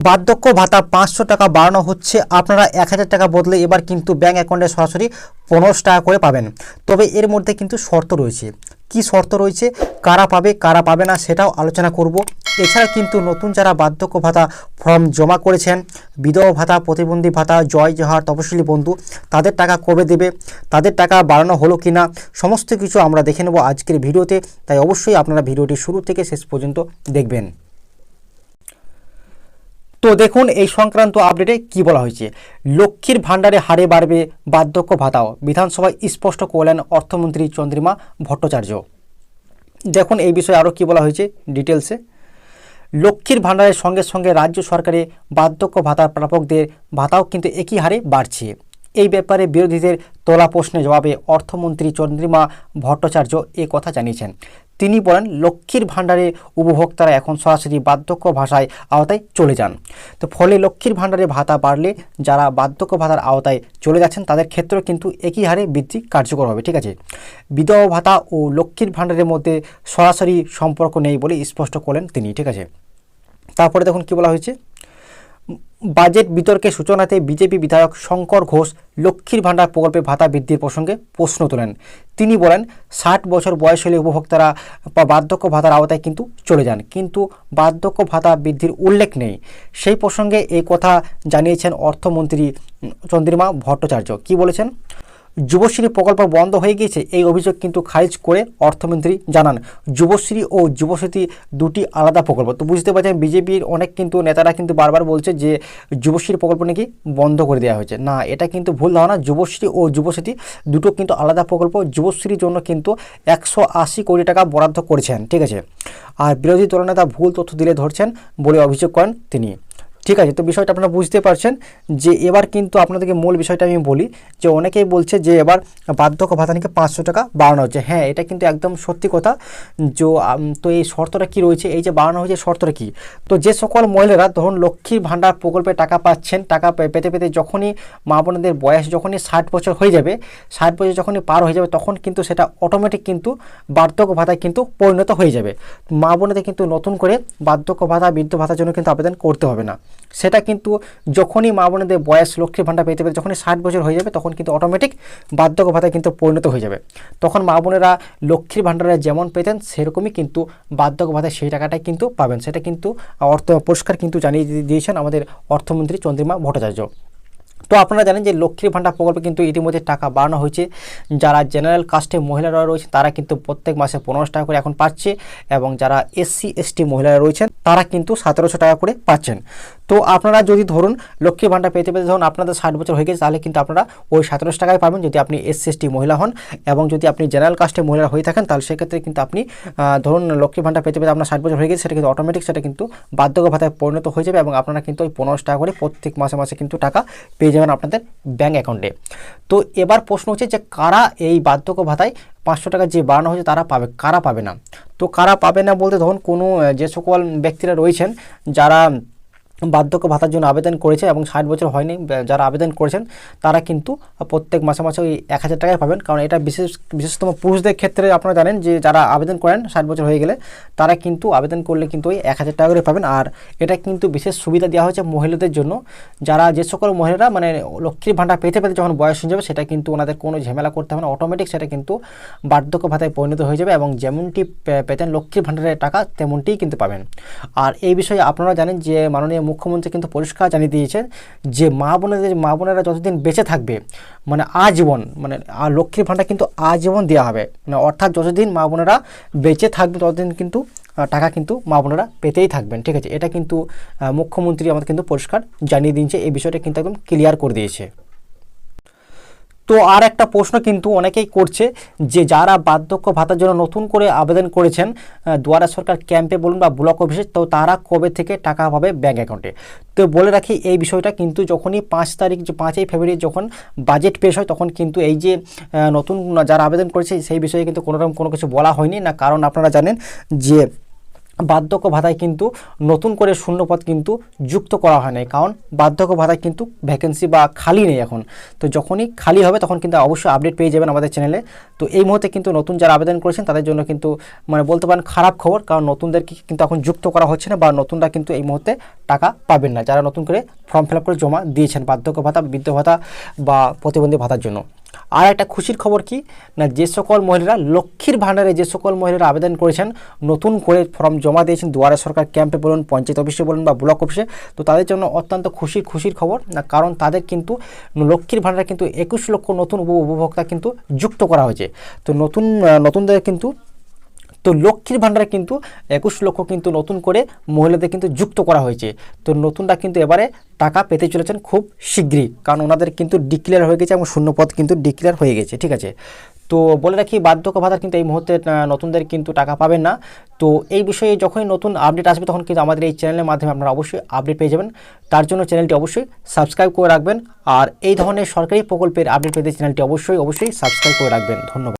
বার্ধক্য ভাতা 500 টাকা বাড়ানো হচ্ছে। আপনারা 1000 টাকা বদলে এবার কিন্তু ব্যাঙ্ক অ্যাকাউন্টে সরাসরি 1500 টাকা করে পাবেন। তবে এর মধ্যে কিন্তু শর্ত রয়েছে। কি শর্ত রয়েছে, কারা পাবে কারা পাবে না সেটাও আলোচনা করব। এছাড়া কিন্তু নতুন যারা বার্ধক্য ভাতা ফর্ম জমা করেছেন, বিধবা ভাতা, প্রতিবন্ধী ভাতা, জয় জোহার, তপশিলি বন্ধু, তাদের টাকা কবে দেবে, তাদের টাকা বাড়ানো হলো কিনা, সমস্ত কিছু আমরা দেখে নেব আজকের ভিডিওতে। তাই অবশ্যই আপনারা ভিডিওটি শুরু থেকে শেষ পর্যন্ত দেখবেন। তো দেখুন এই সংক্রান্ত আপডেটে কি বলা হয়েছে। লক্ষ্মীর ভাণ্ডারে হারে বাড়বে বার্ধক্য ভাতাও, বিধানসভায় স্পষ্ট করলেন অর্থমন্ত্রী চন্দ্রিমা ভট্টাচার্য। দেখুন এই বিষয়ে আরও কি বলা হয়েছে ডিটেলসে। লক্ষ্মীর ভাণ্ডারের সঙ্গে সঙ্গে রাজ্য সরকারে বার্ধক্য ভাতার প্রাপকদের ভাতাও কিন্তু একই হারে বাড়ছে। এই ব্যাপারে বিরোধীদের তোলা প্রশ্নের জবাবে অর্থমন্ত্রী চন্দ্রিমা ভট্টাচার্য এ কথা জানিয়েছেন। তিনি বলেন, লক্ষ্মীর ভাণ্ডারে উপভোক্তারা এখন সরাসরি বার্ধক্য ভাতার আওতায় চলে যান। তো ফলে লক্ষ্মীর ভাণ্ডারে ভাতা বাড়লে যারা বার্ধক্য ভাতার আওতায় চলে যাচ্ছেন তাদের ক্ষেত্রেও কিন্তু একই হারে বৃদ্ধি কার্যকর হবে। ঠিক আছে, বিধবা ভাতা ও লক্ষ্মীর ভাণ্ডারের মধ্যে সরাসরি সম্পর্ক নেই বলে স্পষ্ট করলেন তিনি। ঠিক আছে, তারপরে দেখুন কি বলা হয়েছে। বাজেট বিতর্কের সূচনাতে বিজেপি বিধায়ক শঙ্কর ঘোষ লক্ষ্মীর ভাণ্ডার প্রকল্পে ভাতা বৃদ্ধির প্রসঙ্গে প্রশ্ন তোলেন। তিনি বলেন, 60 বছর বয়স হলে উপভোক্তারা বার্ধক্য ভাতার আওতায় কিন্তু চলে যান, কিন্তু বার্ধক্য ভাতা বৃদ্ধির উল্লেখ নেই। সেই প্রসঙ্গে এই কথা জানিয়েছেন অর্থমন্ত্রী চন্দ্রিমা ভট্টাচার্য। কি বলেছেন, যুবশ্রী প্রকল্প বন্ধ হয়ে গিয়েছে, এই অভিযোগ কিন্তু খারিজ করে অর্থমন্ত্রী জানান যুবশ্রী ও যুবশ্রী দুটি আলাদা প্রকল্প। তো বুঝতে পারছেন বিজেপির অনেক কিন্তু নেতারা কিন্তু বারবার বলছে যে যুবশ্রী প্রকল্প নাকি বন্ধ করে দেওয়া হয়েছে। না, এটা কিন্তু ভুল ধারণা। যুবশ্রী ও যুবশ্রী দুটো কিন্তু আলাদা প্রকল্প। যুবশ্রীর জন্য কিন্তু 180 কোটি টাকা বরাদ্দ করেছেন। ঠিক আছে, আর বিরোধী দলনেতা ভুল তথ্য দিলে ধরছেন বলে অভিযোগ করেন তিনি। ঠিক আছে, তো বিষয়টা আপনারা বুঝতে পারছেন যে এবার কিন্তু আপনাদেরকে মূল বিষয়টা আমি বলি যে অনেকেই বলছে যে এবার বার্ধক্য ভাতা নাকি 500 টাকা বাড়ানো হচ্ছে। হ্যাঁ, এটা কিন্তু একদম সত্যি কথা। তো এই শর্তটা কি রয়েছে, এই যে বাড়ানো হয়েছে শর্তটা কি। তো যে সকল মহিলারা ধরুন লক্ষ্মীর ভাণ্ডার প্রকল্পে টাকা পাচ্ছেন, টাকা পেতে পেতে যখনই মা বোনদের বয়স যখনই 60 বছর হয়ে যাবে, 60 বছর যখনই পার হয়ে যাবে, তখন কিন্তু সেটা অটোমেটিক কিন্তু বার্ধক্য ভাতায় কিন্তু পরিণত হয়ে যাবে। মা বোনদের কিন্তু নতুন করে বার্ধক্য ভাতা, বৃদ্ধ ভাতার জন্য কিন্তু আবেদন করতে হবে না। সেটা কিন্তু যখনই মা বোনদের বয়স লক্ষ্মীর ভাণ্ডার পেতে পেতে যখনই 60 বছর হয়ে যাবে, তখন কিন্তু অটোমেটিক বার্ধক্য ভাতায় কিন্তু পরিণত হয়ে যাবে। তখন মা বোনেরা লক্ষ্মীর ভাণ্ডারে যেমন পেতেন সেরকমই কিন্তু বার্ধক্য ভাতায় সেই টাকাটাই কিন্তু পাবেন। সেটা কিন্তু পরিষ্কার কিন্তু জানিয়ে দিয়েছেন আমাদের অর্থমন্ত্রী চন্দ্রিমা ভট্টাচার্য। তো আপনারা জানেন যে লক্ষ্মীর ভাণ্ডার প্রকল্পে কিন্তু ইতিমধ্যে টাকা বাড়ানো হয়েছে। যারা জেনারেল কাস্টে মহিলারা রয়েছে তারা কিন্তু প্রত্যেক মাসে 1500 টাকা করে এখন পাচ্ছে, এবং যারা SC ST মহিলারা রয়েছেন তারা কিন্তু 1700 টাকা করে পাচ্ছেন। তো আপনারা যদি ধরুন লক্ষ্মীর ভাণ্ডার পেতে পেতে ধরুন আপনাদের 60 বছর হয়ে গেছে, তাহলে কিন্তু আপনারা ওই 1700 টাকায় পাবেন যদি আপনি SC ST মহিলা হন। এবং যদি আপনি জেনারেল কাস্টে মহিলা হয়ে থাকেন তাহলে সেক্ষেত্রে কিন্তু আপনি ধরুন লক্ষ্মীর ভাণ্ডার পেতে পেতে আপনার 60 বছর হয়ে গেছে, সেটা কিন্তু অটোমেটিক সেটা কিন্তু বার্ধক্য ভাতায় পরিণত হয়ে যাবে, এবং আপনারা কিন্তু ওই 1500 টাকা করে প্রত্যেক মাসে মাসে কিন্তু টাকা পেয়ে যাবেন আপনাদের ব্যাঙ্ক অ্যাকাউন্টে। তো এবার প্রশ্ন হচ্ছে যে কারা এই বার্ধক্য ভাতায় 500 টাকা যে বাড়ানো হয়েছে তারা পাবে, কারা পাবে না। তো কারা পাবে না বলতে ধরুন কোনো যে সকল ব্যক্তিরা রয়েছেন যারা বার্ধক্য ভাতার জন্য আবেদন করেছে এবং 60 বছর হয়নি, যারা আবেদন করেছেন তারা কিন্তু প্রত্যেক মাসে মাসে ওই 1000 টাকায় পাবেন। কারণ এটা বিশেষতম পুরুষদের ক্ষেত্রে আপনারা জানেন যে যারা আবেদন করেন 60 বছর হয়ে গেলে তারা কিন্তু আবেদন করলে কিন্তু ওই 1000 টাকা করে পাবেন। আর এটা কিন্তু বিশেষ সুবিধা দেওয়া হয়েছে মহিলাদের জন্য, যারা যে সকল মহিলারা মানে লক্ষ্মীর ভাণ্ডার পেতে পেতে যখন বয়স হয়ে যাবে সেটা কিন্তু ওনাদের কোনো ঝামেলা করতে হবে না, অটোমেটিক সেটা কিন্তু বার্ধক্য ভাতায় পরিণত হয়ে যাবে, এবং যেমনটি পেতেন লক্ষ্মীর ভাণ্ডারের টাকা তেমনটিই কিন্তু পাবেন। আর এই বিষয়ে আপনারা জানেন যে মাননীয় মুখ্যমন্ত্রী কিন্তু পরিষ্কার জানিয়ে দিয়েছেন যে মা বোনেরা যতদিন বেঁচে থাকবে মানে আজীবন, মানে লক্ষ্মীর ভাণ্ডার কিন্তু আজীবন দেওয়া হবে। মানে অর্থাৎ যতদিন মা বোনেরা বেঁচে থাকবে ততদিন কিন্তু টাকা কিন্তু মা বোনেরা পেতেই থাকবেন। ঠিক আছে, এটা কিন্তু মুখ্যমন্ত্রী আমাদের কিন্তু পরিষ্কার জানিয়ে দিয়েছে, এই বিষয়টা কিন্তু একদম ক্লিয়ার করে দিয়েছে। তো আর একটা প্রশ্ন কিন্তু অনেকেই করছে যে যারা বার্ধক্য ভাতার জন্য নতুন করে আবেদন করেছেন দুয়ারা সরকার ক্যাম্পে বলুন বা ব্লক অফিসে, তো তারা কবে থেকে টাকা পাবে ব্যাঙ্ক অ্যাকাউন্টে। তো বলে রাখি এই বিষয়টা কিন্তু যখনই 5ই ফেব্রুয়ারি যখন বাজেট পেশ হয় তখন কিন্তু এই যে নতুন যারা আবেদন করেছে সেই বিষয়ে কিন্তু কোনোরকম কোনো কিছু বলা হয়নি না, কারণ আপনারা জানেন যে বার্ধক্য ভাতায় কিন্তু নতুন করে শূন্যপদ কিন্তু যুক্ত করা হয় না, কারণ বার্ধক্য ভাতায় কিন্তু ভ্যাকেন্সি বা খালি নেই এখন। তো যখনই খালি হবে তখন কিন্তু অবশ্যই আপডেট পেয়ে যাবেন আমাদের চ্যানেলে। তো এই মুহূর্তে কিন্তু নতুন যারা আবেদন করেছেন তাদের জন্য কিন্তু মানে বলতে পারেন খারাপ খবর, কারণ নতুনদেরকে কিন্তু এখন যুক্ত করা হচ্ছে না বা নতুনরা কিন্তু এই মুহূর্তে টাকা পাবেন না, যারা নতুন করে ফর্ম ফিল আপ করে জমা দিয়েছেন বার্ধক্য ভাতা, বৃদ্ধ ভাতা বা প্রতিবন্ধী ভাতার জন্য। আর একটা খুশির খবর কি না, যে সকল মহিলারা লক্ষ্মীর ভাণ্ডারে যে সকল মহিলারা আবেদন করেছেন, নতুন করে ফর্ম জমা দিয়েছেন দুয়ারে সরকার ক্যাম্পে বলুন, পঞ্চায়েত অফিসে বলুন বা ব্লক অফিসে, তো তাদের জন্য অত্যন্ত খুশির খবর না, কারণ তাদের কিন্তু লক্ষ্মীর ভাণ্ডারে কিন্তু 21 লক্ষ নতুন উপভোক্তা কিন্তু যুক্ত করা হয়েছে। তো নতুনদের কিন্তু তো লক্ষ্মীর ভাণ্ডারে কিন্তু 21 লক্ষ কিন্তু নতুন করে মহিলাদের কিন্তু যুক্ত করা হয়েছে। তো নতুনরা কিন্তু এবারে টাকা পেতে চলেছেন খুব শীঘ্রই, কারণ ওনাদের কিন্তু ডিক্লেয়ার হয়ে গেছে এবং শূন্যপদ কিন্তু ডিক্লেয়ার হয়ে গেছে। ঠিক আছে, তো বলে রাখি বার্ধক্য ভাতার কিন্তু এই মুহূর্তে নতুনদের কিন্তু টাকা পাবেন না। তো এই বিষয়ে যখনই নতুন আপডেট আসবে তখন কিন্তু আমাদের এই চ্যানেলের মাধ্যমে আপনারা অবশ্যই আপডেট পেয়ে যাবেন। তার জন্য চ্যানেলটি অবশ্যই সাবস্ক্রাইব করে রাখবেন, আর এই ধরনের সরকারি প্রকল্পের আপডেট পেতে চ্যানেলটি অবশ্যই সাবস্ক্রাইব করে রাখবেন। ধন্যবাদ।